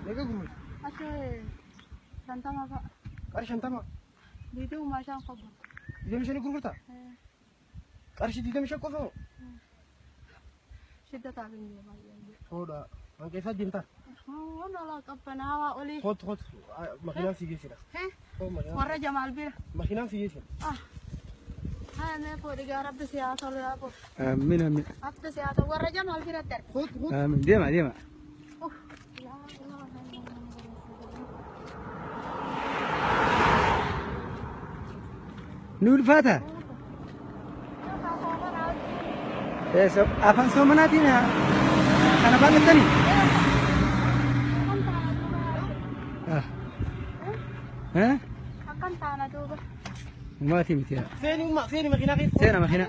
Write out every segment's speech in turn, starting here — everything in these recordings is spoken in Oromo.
Lega gumul. Ashe shantama fa. Qarshi shantama. Biituu maashaan qabu. 25 gurgurta. Qarshi 25 qofa. Shidda taabinni baay'ee. Toda. An keessa deemta. Wala la qabbanaa oli. Khot makiinaan si geessina. Warra Jamaal bira. Makiinaan si geessina. Haa mee foodhi gaa rabbi siyaasa ol yaa'u. Amiin amiin. Abda siyaasa warra Jamaal bira dar. Khot. Amiin deema. Nul fata. Afan somanaatiin kana baaqatanii. Akan taana duuba. Maatii miti. Seeni makiinaa keessa. Seena makiina.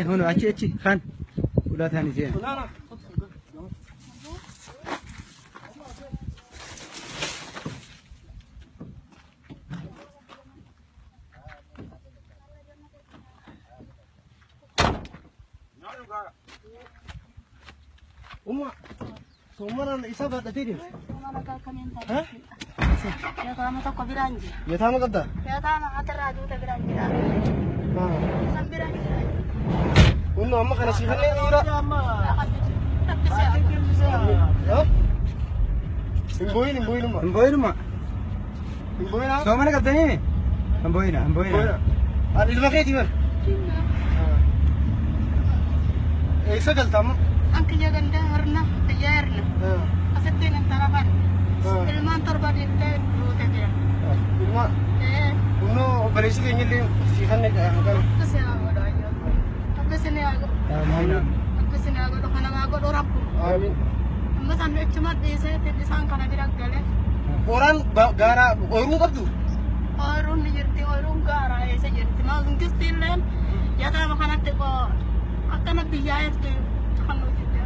Hunu achi kan. Ulaa taani seena. Somaran isa baadhatee deemte. Mana kakanin ta'a. Ya taama tokko biraan jira. Yataama qabda. Ya taama atarraa duuta biraan jira. San biraan jira. Hunno amma kana si kanneen dhiira. Hin booyinuma. Soomana qabdanii? Hin booyina. Ani ilma keetii bara. Eessa galtaama? Anki jaganda harna tajaarna. Asatti nan taraban. Ilmaan torba deemtee duuta jira. Ilma. Hunno obboleessi keenya illee si kanneen qaban. Akkasini haa godhu kana haa godhu rabbu. Amiin. Amma san ittuma dhiisee isaan kana bira galee. Qoraan gaara ooyiruu qabdu? Ooyiruun ni jirti ooyiruun gaara eessa jirti mangisti illeen yataama kanatti akkana biyyaa jirti kan hojjete.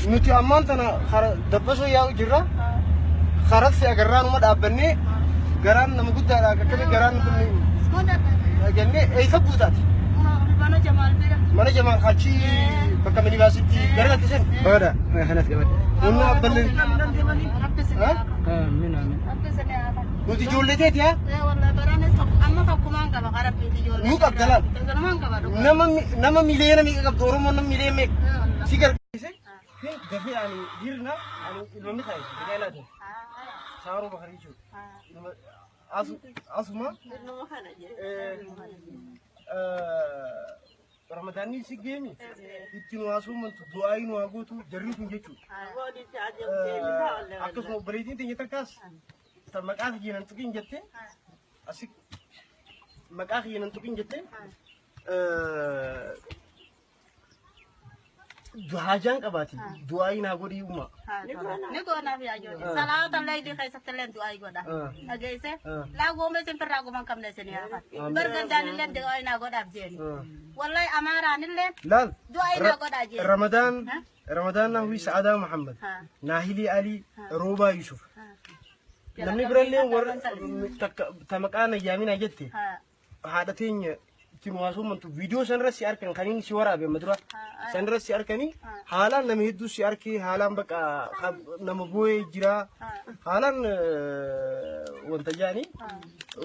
Nuti ammaan tana dabbasoo yaa'u jirra. Karatti agarraanuma dhaabbannee garaan nama guddaadha akkami garaan kun jennee eessa buutaati? Mana Jamaal bira. Mana Jamaal achi bakka minibaasitti gara natti sen. Oda kanas qabadde. Humna abballee. Amiin. Nuti ijoollee teeti haa? Wallahi baraanis amma tokkumaan qaba qarabbiiti ijoollee. Nu qabdalaan. Tokkumaan qaba dhugaa. Nama miliyoona meeqa qabdu Oromoon nama miliyoona meeqa? Si gargaarse gafee ani dhiirna ani ilmamni taa'e gaa'elaati. Saaroo bakarii jiru. Asuma. Ramadaanni si geemi ittiin waasuumantu du'aayi nu haa gootu jarri kun jechuudha. Akkasuma obboleettiin teenya takkaas maqaa kiyyanan tuqiin jettee asi maqaa kiyyanan tuqiin jettee hajaan qabaati du'aayi naa godhii uumaa. Ni goonaa fi ajoollee. Salaata illee idii keessatti illee du'aayi godha. Dhageesse laa goomee sin firraa guman qabne isin yaafan. Bargandaan illee du'aayi naa godhaaf jeeni. Wallahi amaaraan illee du'aayi naa godhaa jeeni. Ramadaan Nahuwi Sa'aadaa Muhammad Naahilii Alii Roobaa Yusuf. Namni birallee warra maqaa nayyaaminaa jette haadha teenya ittiin waasuumantu viidiyoo sanarratti si arkan kan inni si waraabe madura sanarratti si arkanii haalaan nama hedduu si arkee haalaan bakka nama boo'ee jira haalaan wanta jaanii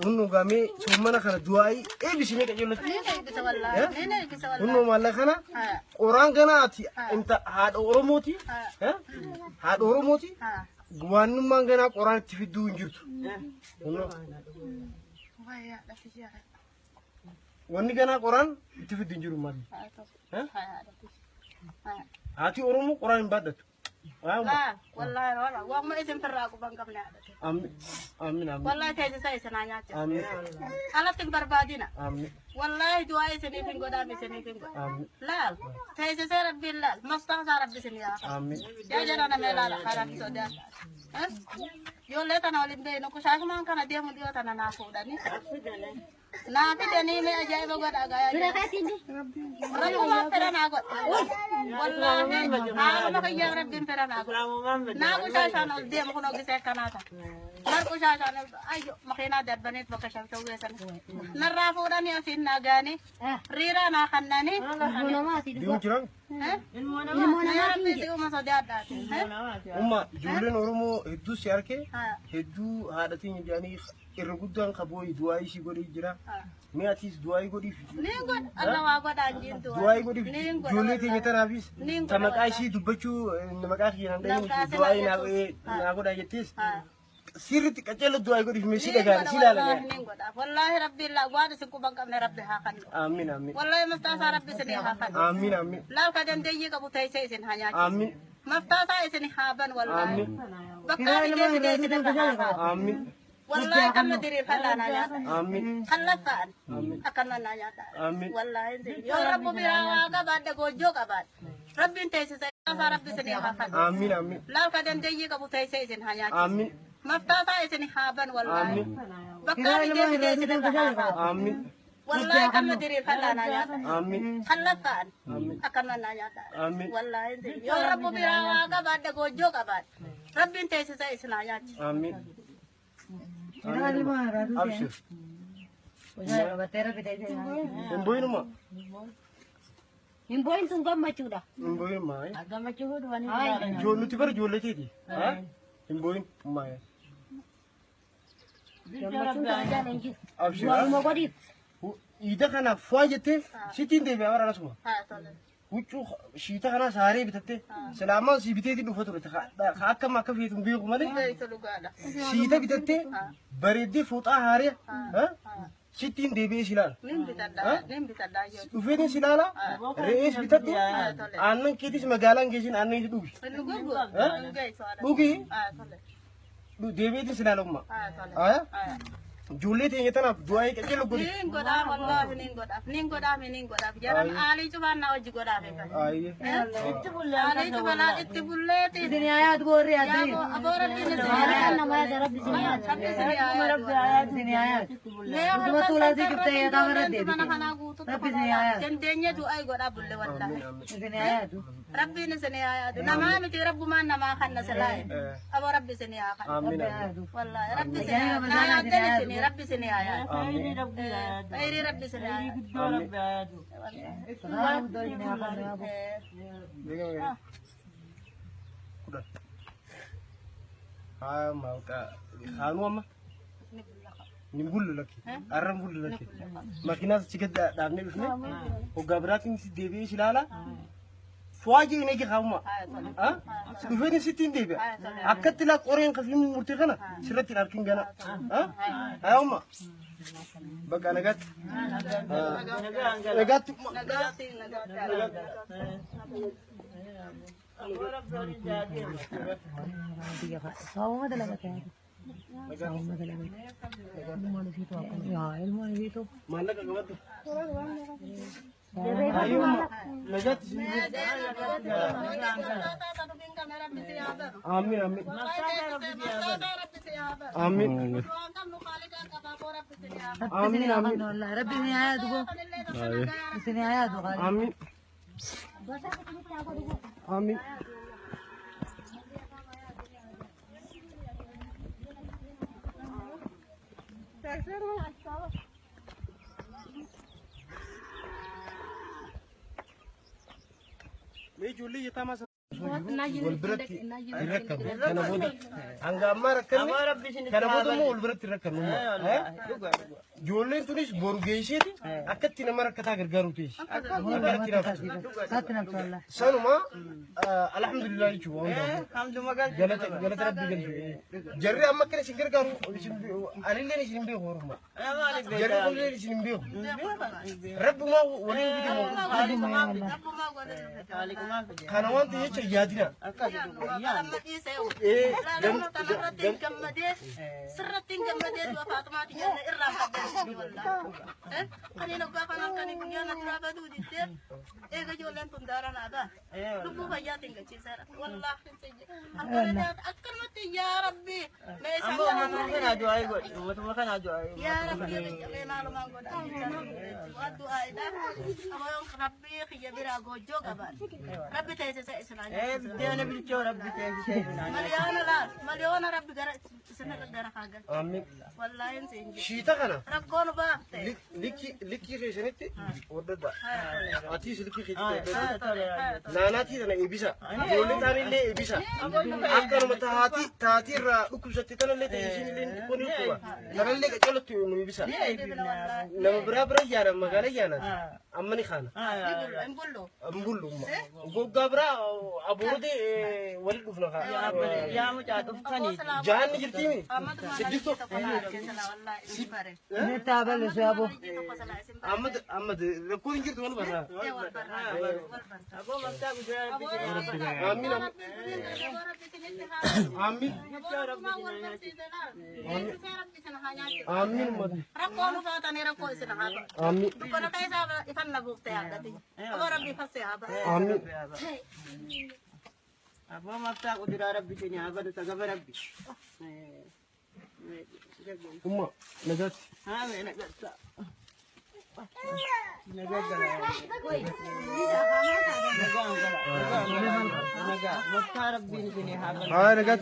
hunnu gamee soomana kana du'aayi eebisimee qajeelatti hunnu maalla kana qoraan ganaati inta haadha Oromooti Guwaanummaan ganaa qoraan itti fidduu hin jirtu. Wanni ganaa qoraan itti fiddu hin jiru maali? Haati Oromoo qoraan hin baadhatu. Wallahi waan isin firraa guban qabne haadhate. Amiin. Wallahi teessisa isinaa nyaachisa. Amiin. Alatti hin barbaadina. Amiin. Wallahi du'aa isiniif hin godhaam isiniif hin godha. Laal teessisee rabbiin laal mastaasaa rabbi isin yaafa. Amiin. Yaa jara namee laala karaa sodaa. Ijoollee tana waliin beeknu kusaasumaan kana deemu dhiyoo tana naa fuudhanii. Naa fidanii mee ajaa'iba godhaa gaayaa jira. Rabbumaan fedha naa godha. Wallaahi haaluma kiyyaa rabbiin fedha naa godha. Naa kusaasaan ol deemu kun ogisee akkanaa ta'a. Marko shashan ayo makina darbanet baka shawshawesan. Narrafudani asin nagani. Rira na kannani. Diu jirang. Narabbi diu masadiadat. Umma julen oromo heddu siarke heddu hadatin jani irgudan kaboi duai si godi jira. Me atis duai godi. Ningot Allah wa goda anjin duai godi. Julen tin tanabis. Tamakai si dubachu namakaki nandai duai na goda yetis. Sirti kacelo duai godi mesi dagan silala. Wallahi rabbi la wada sikubang kam rabbi hakan. Amin amin. Wallahi mustasa rabbi sini hakan. Amin amin. Law kadan deyi ka butai sai sin hanya. Amin. Mustasa isin haban wallahi. Amin. Bakari je bide sin hakan. Amin. Wallahi kam nadiri fala na ya. Amin. Khalafan. Amin. Akan na ya. Amin. Wallahi ya rabbi birawa ka bad gojo ka bad. Rabbi tay sai rabbi sini hakan. Amin amin. Law kadan deyi ka butai sai sin hanya. Amin. Mustasa isin haban wallahi. Amin. Bakari je bide sin hakan. Amin. Wallahi kam nadiri fala na ya. Amin. Khalafan. Amin. Akan na ya. Amin. Wallahi ya rabbi birawa ka bad gojo ka bad. Rabbi tay sai sin hanya. Amin. Abshir. Imboy numa. Imboy tun gammachu da. Imboy mai. Gammachu hudu wani. Jo nuti bar jo leti di. Ha? Imboy mai. Gammachu da jalan ji. Abshir. Wal mo godi. Ida kana fwajete sitin de bewara rasuma. Ha tole. Wucu shita kana sare bitate. Selama si biteti du foto ta. Akka makka fi tum biyo male. Ngai to lugada. Shita bitate. Baredi futa hare. Ha? Sitin de be silal. Nim bitada yo. Ufeni silala. Reis bitate. Annan kitis magalan gesin annan itu dugi. Nugugu. Ngai to ada. Dugi. Ha tole. Du dewe ti silalumma. Ha tole. Ha? Ha. Julle te yetana duai ke kelo gudi. Ning goda wallahi ning goda. Jaran ali cuman na wajib goda be. Ai. Ali cuman ittibulati. Dunia ayat gori ada. Ya abora din Nama ya Rabbi sini ayat. Rabbi ayat sini ayat. Cuma tulah di kita ya tahu ada deh. Rabbi sini ayat. Jendenya doa goda bulle wallahi. Sini ayat. Rabbi ni sini ayat. Nama mi rabbu man nama kan nasalai. Abo Rabbi sini ayat. Amin. Wallahi Rabbi sini ayat. Rabbi sini ayat. Amin. Airi Rabbi sini ayat. Salam tu ini akan apa? Dengar. Udah. Ah, mau ka khanu amma. Nimbul laki. Arram bul laki. Makina ciket damne bisne. O gabratin si devi silala. Fwaji ne ki khawma. Ha? Dufeni sitin debe. Akatila qoren khafim murtiqana. Sirati arkin gana. Ha? Ayoma. Baka nagat. Nagat. Sawa dah lama kan? Sawa dah lama. Ilmu itu apa? Ya ilmu itu. Mana kagawat? Ayoma. Nagat. Amin amin. Amin. Amin amin. Rabbi sini ayat tu. Sini ayat tu. Amin. Amin. Meijuli yatama والبرت يركب كان بودا anga amara kan kana bodo mo ulbrat rakkan no jolle tunis borgeisheti akatti na mara kata gargaru tish Satna Allah. sanuma alhamdulillah chu wanda galata rabbi gal jarri amma kene singar garu alille ni sinimbe horuma jarri kulle ni sinimbe rabbi ma wali bidi mo kana wanda yace yadina Seratin gamade dua Fatima tiga irra kanina ba ka nang kanina yan at raga do dito eh gajolan tundara na ba lubu kaya tinggal cisara wallahi saja akan mati ya rabbi may Ambo matukan na doa ko. Matukan na doa. ya rabbi may malumang god wadu aida amo yung rabbi kaya bira gojo gaban rabbi tayo sa isla Dia na bilcho rabbi tayo sa maliona rabbi gara sana gara kagal amin wallahi saja shiita kana rakkono ba likki keessanitti wadada atiis likki Ah, keessatti naanaati tana eebisa ijoollee taanillee eebisa akkanuma taati irraa dhukkubsatte tanallee ta'e isinillee xiqqoon dhukkuba tanallee qacolatti nu eebisa nama biraa yaadan magaala yaadan ammani kana mbullu goggaa biraa abuurode wali dhufna Ya mu jatuh kan ni. jahanni jirtiimi siddifto Ini tabel siapa? ammad rakkoon hin jirtu wal barraa Aku maksa gudra. amin amin amin mad rakkono ba tani rakko isina haba amin kono kay sa ifan na bukte ya dati abo rabbi fase haba amin Aku maksa gudra rabbi sini. Aku tu tagap rabbi. umma nagat Ah, nak kata. Nagagala. Nagagala. Magkarab din sini habang nagat